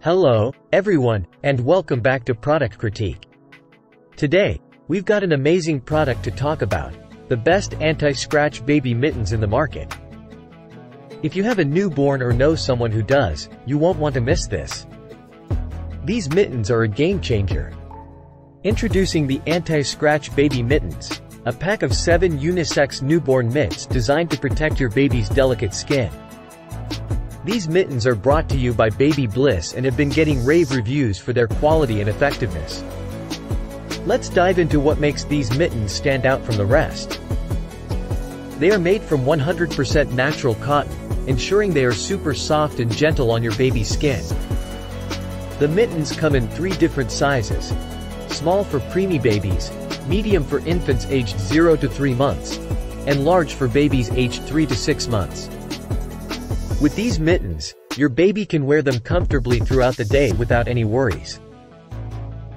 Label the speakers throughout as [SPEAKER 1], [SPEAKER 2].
[SPEAKER 1] Hello, everyone, and welcome back to Product Critique. Today, we've got an amazing product to talk about, the best anti-scratch baby mittens in the market. If you have a newborn or know someone who does, you won't want to miss this. These mittens are a game changer. Introducing the anti-scratch baby mittens, a pack of 7 unisex newborn mitts designed to protect your baby's delicate skin. These mittens are brought to you by Baby Bliss and have been getting rave reviews for their quality and effectiveness. Let's dive into what makes these mittens stand out from the rest. They are made from 100% natural cotton, ensuring they are super soft and gentle on your baby's skin. The mittens come in 3 different sizes: small for preemie babies, medium for infants aged 0 to 3 months, and large for babies aged 3 to 6 months. With these mittens, your baby can wear them comfortably throughout the day without any worries.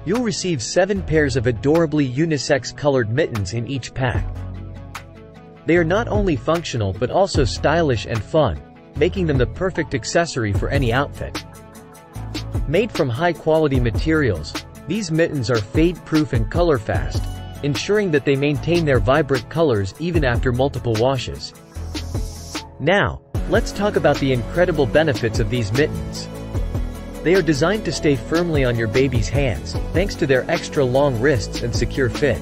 [SPEAKER 1] You'll receive 7 pairs of adorably unisex colored mittens in each pack. They are not only functional but also stylish and fun, making them the perfect accessory for any outfit. Made from high-quality materials, these mittens are fade-proof and color-fast, ensuring that they maintain their vibrant colors even after multiple washes. Now, let's talk about the incredible benefits of these mittens. They are designed to stay firmly on your baby's hands, thanks to their extra long wrists and secure fit.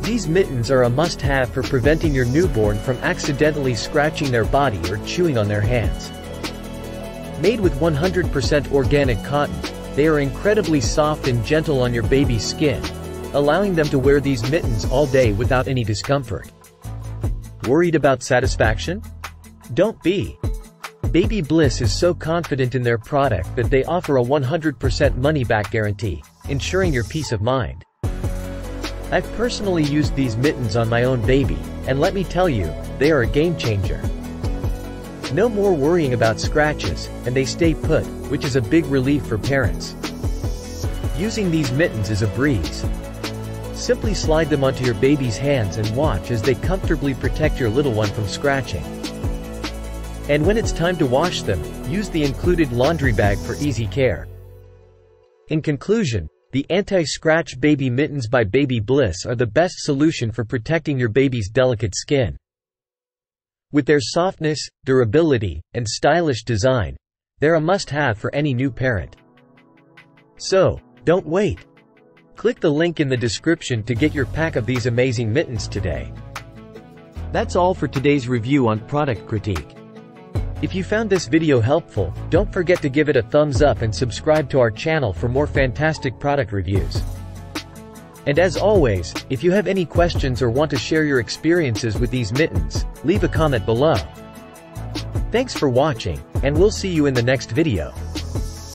[SPEAKER 1] These mittens are a must-have for preventing your newborn from accidentally scratching their body or chewing on their hands. Made with 100% organic cotton, they are incredibly soft and gentle on your baby's skin, allowing them to wear these mittens all day without any discomfort. Worried about satisfaction? Don't be. Baby Bliss is so confident in their product that they offer a 100% money-back guarantee, ensuring your peace of mind. I've personally used these mittens on my own baby, and let me tell you, they are a game changer. No more worrying about scratches, and they stay put, which is a big relief for parents. Using these mittens is a breeze. Simply slide them onto your baby's hands and watch as they comfortably protect your little one from scratching. And when it's time to wash them, use the included laundry bag for easy care. In conclusion, the anti-scratch baby mittens by Baby Bliss are the best solution for protecting your baby's delicate skin. With their softness, durability, and stylish design, they're a must-have for any new parent. So, don't wait. Click the link in the description to get your pack of these amazing mittens today. That's all for today's review on Product Critique. If you found this video helpful, don't forget to give it a thumbs up and subscribe to our channel for more fantastic product reviews. And as always, if you have any questions or want to share your experiences with these mittens, leave a comment below. Thanks for watching, and we'll see you in the next video.